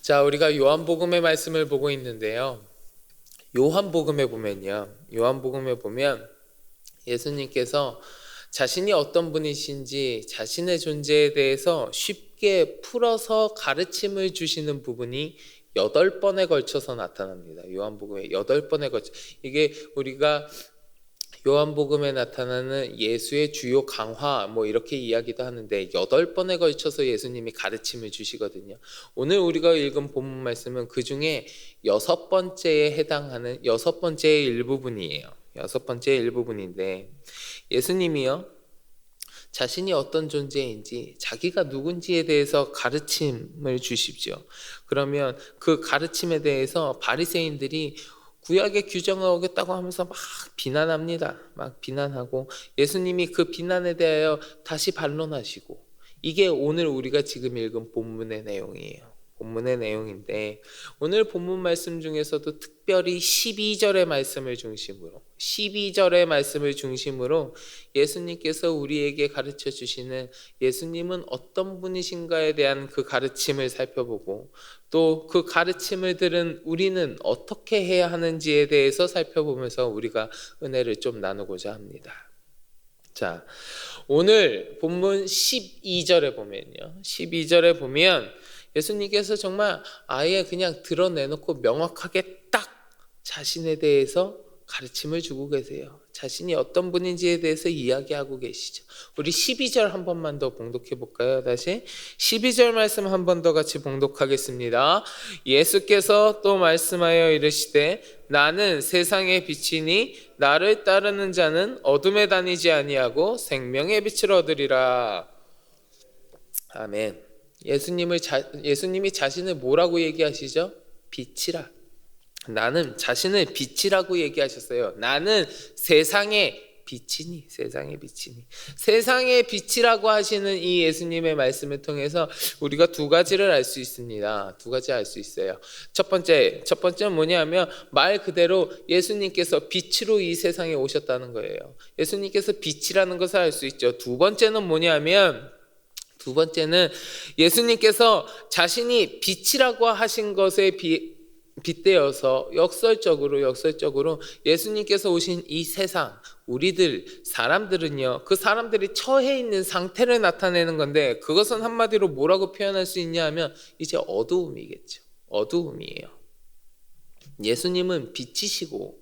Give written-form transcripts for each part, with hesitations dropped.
자, 우리가 요한복음의 말씀을 보고 있는데요. 요한복음에 보면 예수님께서 자신이 어떤 분이신지 자신의 존재에 대해서 쉽게 풀어서 가르침을 주시는 부분이 8번에 걸쳐서 나타납니다. 요한복음에 8번에 걸쳐. 이게 우리가 요한복음에 나타나는 예수의 주요 강화 이렇게 이야기도 하는데 8번에 걸쳐서 예수님이 가르침을 주시거든요. 오늘 우리가 읽은 본문 말씀은 그 중에 6번째에 해당하는 6번째의 일부분이에요. 6번째의 일부분인데 예수님이요, 자신이 어떤 존재인지 자기가 누군지에 대해서 가르침을 주십시오. 그러면 그 가르침에 대해서 바리새인들이 구약의 규정을 어겼다고 하면서 막 비난합니다. 막 비난하고 예수님이 그 비난에 대하여 다시 반론하시고, 이게 오늘 우리가 지금 읽은 본문의 내용이에요. 본문의 내용인데 오늘 본문 말씀 중에서도 특별히 12절의 말씀을 중심으로 예수님께서 우리에게 가르쳐 주시는 예수님은 어떤 분이신가에 대한 그 가르침을 살펴보고, 또 그 가르침을 들은 우리는 어떻게 해야 하는지에 대해서 살펴보면서 우리가 은혜를 좀 나누고자 합니다. 자, 오늘 본문 12절에 보면 예수님께서 정말 아예 그냥 드러내놓고 명확하게 딱 자신에 대해서 가르침을 주고 계세요. 자신이 어떤 분인지에 대해서 이야기하고 계시죠. 우리 12절 한 번만 더 봉독해 볼까요? 다시 12절 말씀 한 번 더 같이 봉독하겠습니다. 예수께서 또 말씀하여 이르시되 나는 세상의 빛이니 나를 따르는 자는 어둠에 다니지 아니하고 생명의 빛을 얻으리라. 아멘. 예수님이 자신을 뭐라고 얘기하시죠? 빛이라. 나는 자신을 빛이라고 얘기하셨어요. 나는 세상의 빛이니. 세상의 빛이라고 하시는 이 예수님의 말씀을 통해서 우리가 두 가지를 알 수 있습니다. 두 가지 알 수 있어요. 첫 번째는 뭐냐면 말 그대로 예수님께서 빛으로 이 세상에 오셨다는 거예요. 예수님께서 빛이라는 것을 알 수 있죠. 두 번째는 예수님께서 자신이 빛이라고 하신 것에 빗대어서 역설적으로 예수님께서 오신 이 세상, 사람들은요, 그 사람들이 처해 있는 상태를 나타내는 건데, 그것은 한마디로 뭐라고 표현할 수 있냐 하면 이제 어두움이겠죠. 어두움이에요. 예수님은 빛이시고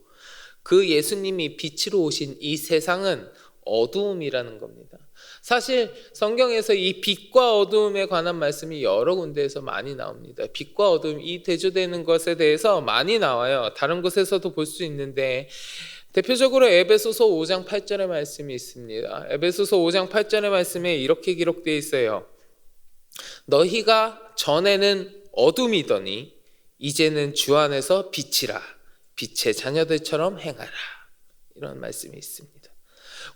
그 예수님이 빛으로 오신 이 세상은 어두움이라는 겁니다. 사실 성경에서 이 빛과 어두움에 관한 말씀이 여러 군데에서 많이 나옵니다. 빛과 어두움, 이 대조되는 것에 대해서 많이 나와요. 다른 곳에서도 볼 수 있는데 대표적으로 에베소서 5장 8절의 말씀이 있습니다. 에베소서 5장 8절의 말씀에 이렇게 기록되어 있어요. 너희가 전에는 어둠이더니 이제는 주 안에서 빛이라. 빛의 자녀들처럼 행하라. 이런 말씀이 있습니다.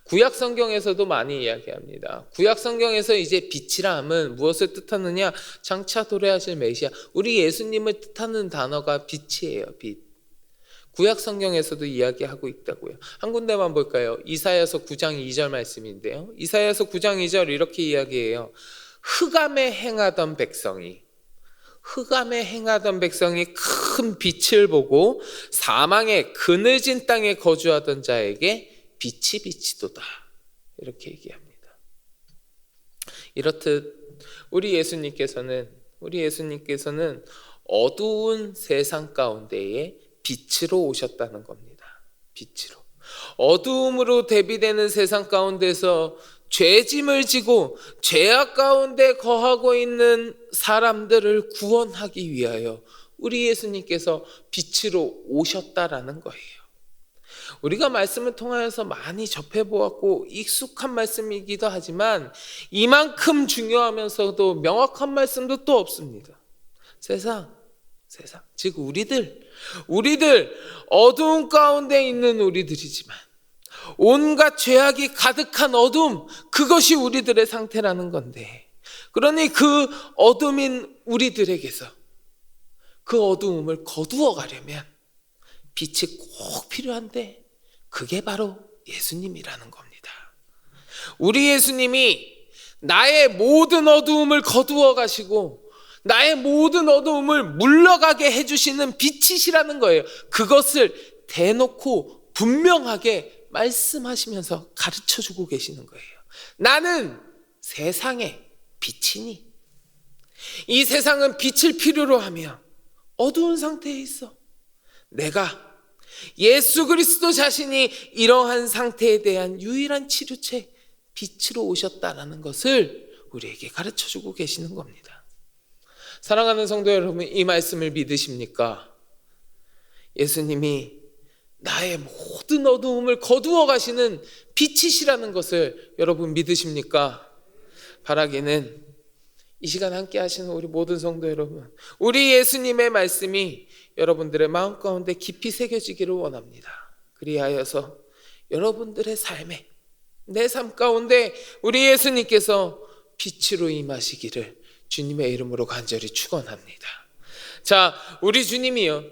구약 성경에서도 많이 이야기합니다. 구약 성경에서 이제 빛이라 함은 무엇을 뜻하느냐? 장차 도래하실 메시아, 우리 예수님을 뜻하는 단어가 빛이에요. 빛. 구약 성경에서도 이야기하고 있다고요. 한 군데만 볼까요? 이사야서 9장 2절 말씀인데요. 이사야서 9장 2절 이렇게 이야기해요. 흑암에 행하던 백성이 큰 빛을 보고 사망의 그늘진 땅에 거주하던 자에게 빛이 비치도다. 이렇게 얘기합니다. 이렇듯 우리 예수님께서는 어두운 세상 가운데에 빛으로 오셨다는 겁니다. 빛으로. 어두움으로 대비되는 세상 가운데서 죄짐을 지고 죄악 가운데 거하고 있는 사람들을 구원하기 위하여 우리 예수님께서 빛으로 오셨다라는 거예요. 우리가 말씀을 통하여서 많이 접해보았고 익숙한 말씀이기도 하지만 이만큼 중요하면서도 명확한 말씀도 또 없습니다. 세상, 즉 우리들 어두운 가운데 있는 우리들이지만 온갖 죄악이 가득한 어둠, 그것이 우리들의 상태라는 건데, 그러니 그 어둠인 우리들에게서 그 어두움을 거두어 가려면 빛이 꼭 필요한데 그게 바로 예수님이라는 겁니다. 우리 예수님이 나의 모든 어두움을 거두어 가시고 나의 모든 어두움을 물러가게 해주시는 빛이시라는 거예요. 그것을 대놓고 분명하게 말씀하시면서 가르쳐주고 계시는 거예요. 나는 세상의 빛이니 이 세상은 빛을 필요로 하며 어두운 상태에 있어. 내가 예수 그리스도 자신이 이러한 상태에 대한 유일한 치료책 빛으로 오셨다라는 것을 우리에게 가르쳐주고 계시는 겁니다. 사랑하는 성도 여러분, 이 말씀을 믿으십니까? 예수님이 나의 모든 어두움을 거두어 가시는 빛이시라는 것을 여러분 믿으십니까? 바라기는 이 시간 함께 하시는 우리 모든 성도 여러분, 우리 예수님의 말씀이 여러분들의 마음 가운데 깊이 새겨지기를 원합니다. 그리하여서 여러분들의 삶에, 내 삶 가운데 우리 예수님께서 빛으로 임하시기를 주님의 이름으로 간절히 축원합니다. 자, 우리 주님이요,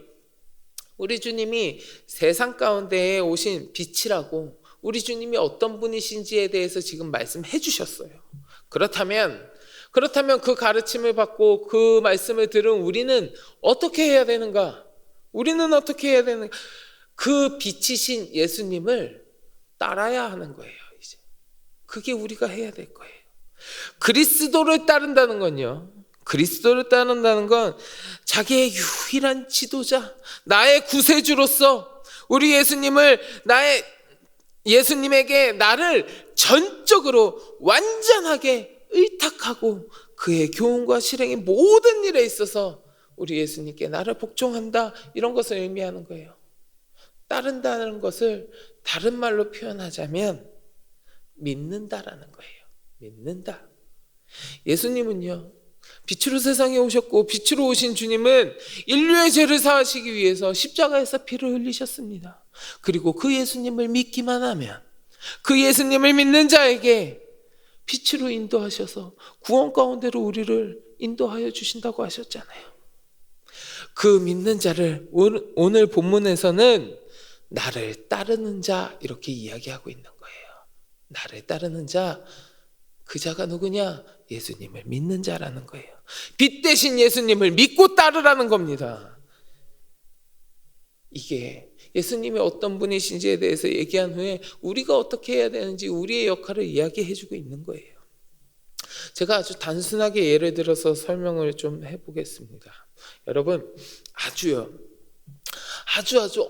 우리 주님이 세상 가운데에 오신 빛이라고 우리 주님이 어떤 분이신지에 대해서 지금 말씀해 주셨어요. 그렇다면 그 가르침을 받고 그 말씀을 들은 우리는 어떻게 해야 되는가? 우리는 어떻게 해야 되는가? 그 빛이신 예수님을 따라야 하는 거예요. 이제 그게 우리가 해야 될 거예요. 그리스도를 따른다는 건요, 그리스도를 따른다는 건 자기의 유일한 지도자, 나의 구세주로서 우리 예수님에게 나를 전적으로 완전하게 의탁하고 그의 교훈과 실행의 모든 일에 있어서 우리 예수님께 나를 복종한다, 이런 것을 의미하는 거예요. 따른다는 것을 다른 말로 표현하자면 믿는다라는 거예요. 믿는다. 예수님은요, 빛으로 세상에 오셨고 빛으로 오신 주님은 인류의 죄를 사하시기 위해서 십자가에서 피를 흘리셨습니다. 그리고 그 예수님을 믿기만 하면, 그 예수님을 믿는 자에게 빛으로 인도하셔서 구원 가운데로 우리를 인도하여 주신다고 하셨잖아요. 그 믿는 자를 오늘 본문에서는 나를 따르는 자, 이렇게 이야기하고 있는 거예요. 나를 따르는 자, 그 자가 누구냐? 예수님을 믿는 자라는 거예요. 빛 대신 예수님을 믿고 따르라는 겁니다. 이게 예수님이 어떤 분이신지에 대해서 얘기한 후에 우리가 어떻게 해야 되는지 우리의 역할을 이야기해주고 있는 거예요. 제가 아주 단순하게 예를 들어서 설명을 좀 해보겠습니다. 여러분, 아주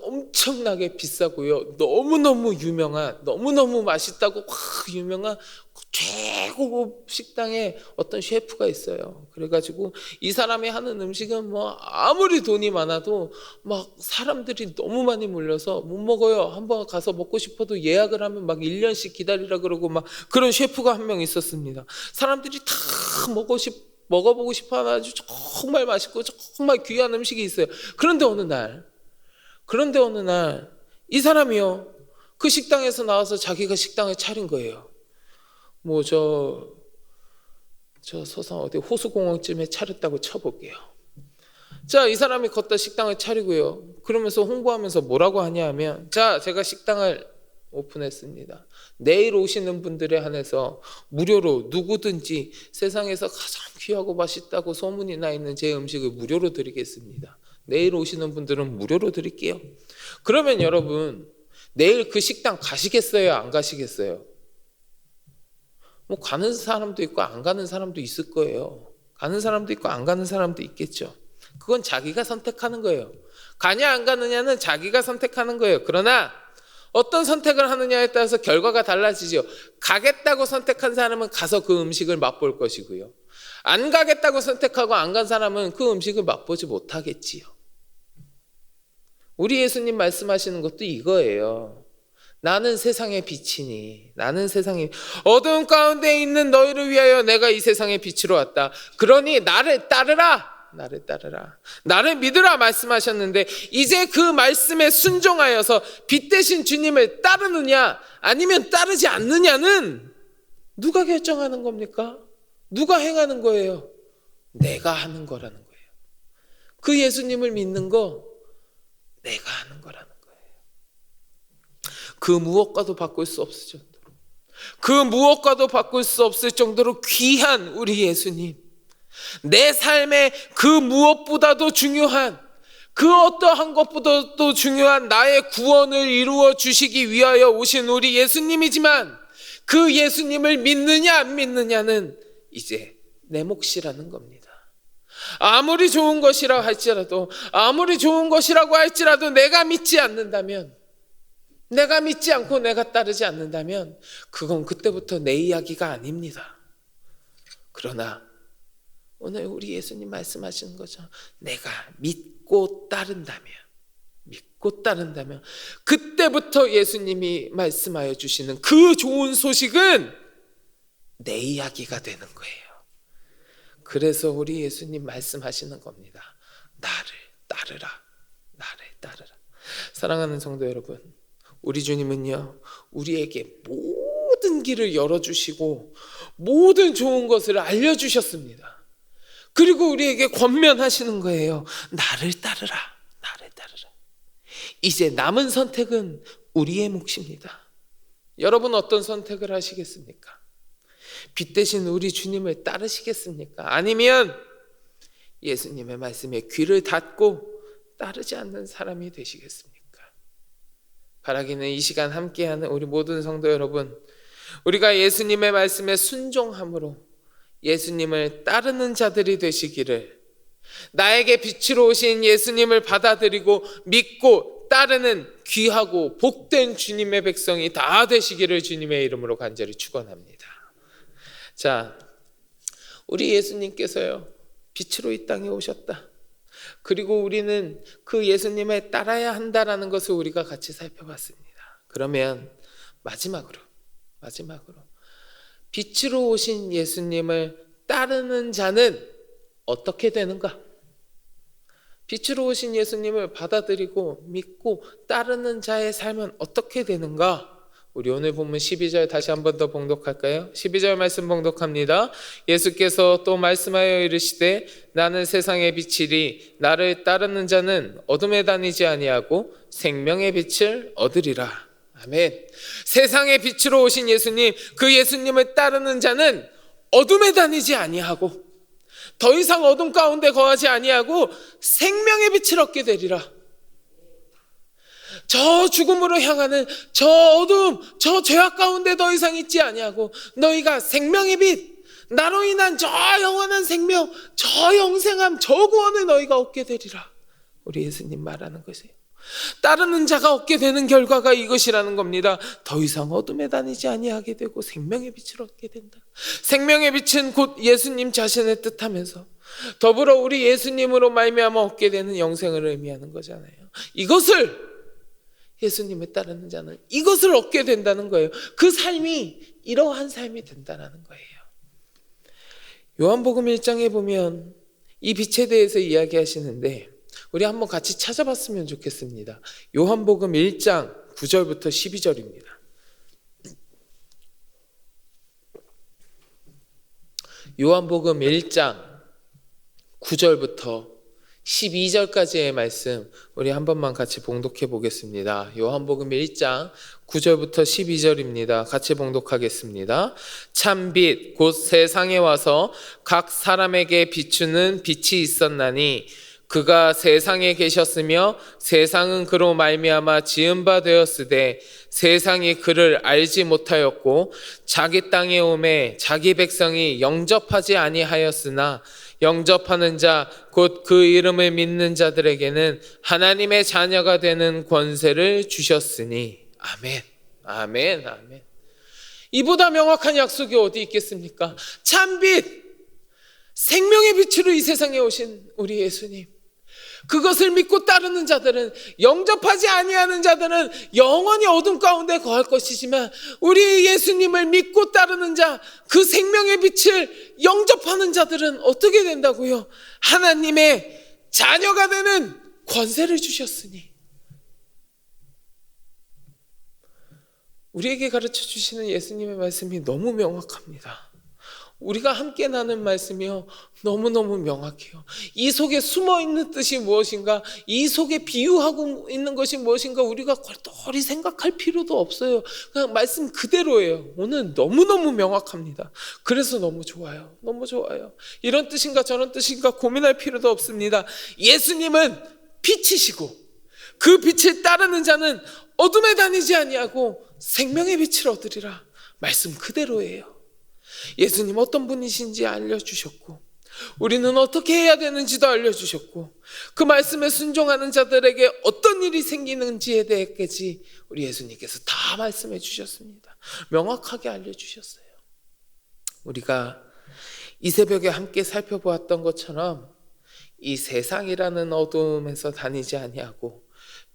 엄청나게 비싸고요, 너무너무 유명한, 너무너무 맛있다고 확 유명한 최고급 식당에 어떤 셰프가 있어요. 그래가지고 이 사람이 하는 음식은 뭐 아무리 돈이 많아도 막 사람들이 너무 많이 몰려서 못 먹어요. 한번 가서 먹고 싶어도 예약을 하면 막 1년씩 기다리라 그러고 막 그런 셰프가 한 명 있었습니다. 사람들이 다 먹어보고 싶어 하는 아주 정말 맛있고 정말 귀한 음식이 있어요. 그런데 어느 날 이 사람이요, 그 식당에서 나와서 자기가 식당을 차린 거예요. 뭐 저 서산 어디 호수공원쯤에 차렸다고 쳐볼게요. 자, 이 사람이 걷다 식당을 차리고요, 그러면서 홍보하면서 뭐라고 하냐 하면, 자, 제가 식당을 오픈했습니다. 내일 오시는 분들에 한해서 무료로 누구든지 세상에서 가장 귀하고 맛있다고 소문이 나 있는 제 음식을 무료로 드리겠습니다. 내일 오시는 분들은 무료로 드릴게요. 그러면 여러분, 내일 그 식당 가시겠어요? 안 가시겠어요? 뭐 가는 사람도 있고 안 가는 사람도 있을 거예요. 가는 사람도 있고 안 가는 사람도 있겠죠. 그건 자기가 선택하는 거예요. 가냐 안 가느냐는 자기가 선택하는 거예요. 그러나 어떤 선택을 하느냐에 따라서 결과가 달라지죠. 가겠다고 선택한 사람은 가서 그 음식을 맛볼 것이고요, 안 가겠다고 선택하고 안 간 사람은 그 음식을 맛보지 못하겠지요. 우리 예수님 말씀하시는 것도 이거예요. 나는 세상의 빛이니, 나는 세상의 어두운 가운데 있는 너희를 위하여 내가 이 세상의 빛으로 왔다. 그러니 나를 따르라, 나를 믿으라 말씀하셨는데, 이제 그 말씀에 순종하여서 빛 대신 주님을 따르느냐 아니면 따르지 않느냐는 누가 결정하는 겁니까? 누가 행하는 거예요? 내가 하는 거라는 거예요. 그 예수님을 믿는 거 내가 하는 거라는 거예요. 그 무엇과도 바꿀 수 없을 정도로 귀한 우리 예수님, 내 삶의 그 무엇보다도 중요한, 그 어떠한 것보다도 중요한 나의 구원을 이루어 주시기 위하여 오신 우리 예수님이지만, 그 예수님을 믿느냐 안 믿느냐는 이제 내 몫이라는 겁니다. 아무리 좋은 것이라고 할지라도, 내가 믿지 않는다면, 내가 믿지 않고 내가 따르지 않는다면 그건 그때부터 내 이야기가 아닙니다. 그러나 오늘 우리 예수님 말씀하시는 거죠. 내가 믿고 따른다면 그때부터 예수님이 말씀하여 주시는 그 좋은 소식은 내 이야기가 되는 거예요. 그래서 우리 예수님 말씀하시는 겁니다. 나를 따르라. 사랑하는 성도 여러분, 우리 주님은요, 우리에게 모든 길을 열어주시고 모든 좋은 것을 알려주셨습니다. 그리고 우리에게 권면하시는 거예요. 나를 따르라. 이제 남은 선택은 우리의 몫입니다. 여러분 어떤 선택을 하시겠습니까? 빛 대신 우리 주님을 따르시겠습니까? 아니면 예수님의 말씀에 귀를 닫고 따르지 않는 사람이 되시겠습니까? 바라기는 이 시간 함께하는 우리 모든 성도 여러분, 우리가 예수님의 말씀에 순종함으로 예수님을 따르는 자들이 되시기를, 나에게 빛으로 오신 예수님을 받아들이고 믿고 따르는 귀하고 복된 주님의 백성이 다 되시기를 주님의 이름으로 간절히 축원합니다. 자, 우리 예수님께서요, 빛으로 이 땅에 오셨다. 그리고 우리는 그 예수님을 따라야 한다라는 것을 우리가 같이 살펴봤습니다. 그러면 마지막으로 빛으로 오신 예수님을 따르는 자는 어떻게 되는가? 빛으로 오신 예수님을 받아들이고 믿고 따르는 자의 삶은 어떻게 되는가? 우리 오늘 본문 12절 다시 한 번 더 봉독할까요? 12절 말씀 봉독합니다. 예수께서 또 말씀하여 이르시되 나는 세상의 빛이리 나를 따르는 자는 어둠에 다니지 아니하고 생명의 빛을 얻으리라. 아멘. 세상의 빛으로 오신 예수님, 그 예수님을 따르는 자는 어둠에 다니지 아니하고 더 이상 어둠 가운데 거하지 아니하고 생명의 빛을 얻게 되리라. 저 죽음으로 향하는 저 어둠, 저 죄악 가운데 더 이상 있지 아니하고 너희가 생명의 빛, 나로 인한 저 영원한 생명, 저 영생함, 저 구원을 너희가 얻게 되리라. 우리 예수님 말하는 것이에요. 따르는 자가 얻게 되는 결과가 이것이라는 겁니다. 더 이상 어둠에 다니지 아니하게 되고 생명의 빛을 얻게 된다. 생명의 빛은 곧 예수님 자신을 뜻하면서 더불어 우리 예수님으로 말미암아 얻게 되는 영생을 의미하는 거잖아요. 이것을 예수님을 따르는 자는 이것을 얻게 된다는 거예요. 그 삶이 이러한 삶이 된다는 거예요. 요한복음 1장에 보면 이 빛에 대해서 이야기하시는데 우리 한번 같이 찾아봤으면 좋겠습니다. 요한복음 1장 9절부터 12절입니다. 요한복음 1장 9절부터 12절까지의 말씀 우리 한 번만 같이 봉독해 보겠습니다. 요한복음 1장 9절부터 12절입니다. 같이 봉독하겠습니다. 참빛 곧 세상에 와서 각 사람에게 비추는 빛이 있었나니 그가 세상에 계셨으며 세상은 그로 말미암아 지은 바 되었으되 세상이 그를 알지 못하였고 자기 땅에 오매 자기 백성이 영접하지 아니하였으나 영접하는 자 곧 그 이름을 믿는 자들에게는 하나님의 자녀가 되는 권세를 주셨으니. 아멘. 아멘. 아멘. 이보다 명확한 약속이 어디 있겠습니까? 참빛, 생명의 빛으로 이 세상에 오신 우리 예수님, 그것을 믿고 따르는 자들은, 영접하지 아니하는 자들은 영원히 어둠 가운데 거할 것이지만 우리 예수님을 믿고 따르는 자, 그 생명의 빛을 영접하는 자들은 어떻게 된다고요? 하나님의 자녀가 되는 권세를 주셨으니. 우리에게 가르쳐 주시는 예수님의 말씀이 너무 명확합니다. 우리가 함께 나눈 말씀이요 너무너무 명확해요. 이 속에 숨어있는 뜻이 무엇인가, 이 속에 비유하고 있는 것이 무엇인가 우리가 똘똘히 생각할 필요도 없어요. 그냥 말씀 그대로예요. 오늘 너무너무 명확합니다. 그래서 너무 좋아요. 너무 좋아요. 이런 뜻인가 저런 뜻인가 고민할 필요도 없습니다. 예수님은 빛이시고 그 빛을 따르는 자는 어둠에 다니지 아니하고 생명의 빛을 얻으리라. 말씀 그대로예요. 예수님 어떤 분이신지 알려주셨고 우리는 어떻게 해야 되는지도 알려주셨고 그 말씀에 순종하는 자들에게 어떤 일이 생기는지에 대해까지 우리 예수님께서 다 말씀해 주셨습니다. 명확하게 알려주셨어요. 우리가 이 새벽에 함께 살펴보았던 것처럼 이 세상이라는 어둠에서 다니지 아니하고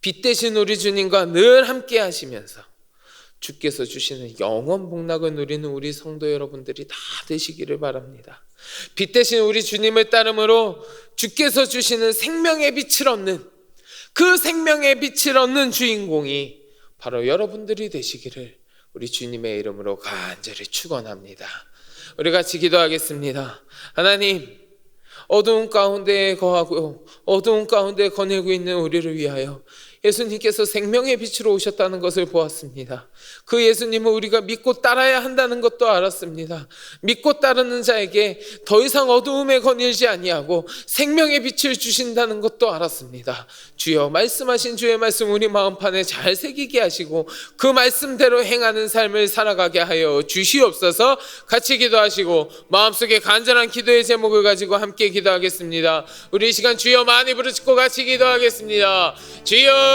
빛 대신 우리 주님과 늘 함께 하시면서 주께서 주시는 영원 복락을 누리는 우리 성도 여러분들이 다 되시기를 바랍니다. 빛 대신 우리 주님을 따름으로 주께서 주시는 생명의 빛을 얻는 그 생명의 빛을 얻는 주인공이 바로 여러분들이 되시기를 우리 주님의 이름으로 간절히 축원합니다. 우리 같이 기도하겠습니다. 하나님, 어두운 가운데에 거하고 어두운 가운데 거닐고 있는 우리를 위하여 예수님께서 생명의 빛으로 오셨다는 것을 보았습니다. 그 예수님을 우리가 믿고 따라야 한다는 것도 알았습니다. 믿고 따르는 자에게 더 이상 어두움에 거닐지 아니하고 생명의 빛을 주신다는 것도 알았습니다. 주여, 말씀하신 주의 말씀 우리 마음판에 잘 새기게 하시고 그 말씀대로 행하는 삶을 살아가게 하여 주시옵소서. 같이 기도하시고 마음속에 간절한 기도의 제목을 가지고 함께 기도하겠습니다. 우리 이 시간 주여 많이 부르짖고 같이 기도하겠습니다. 주여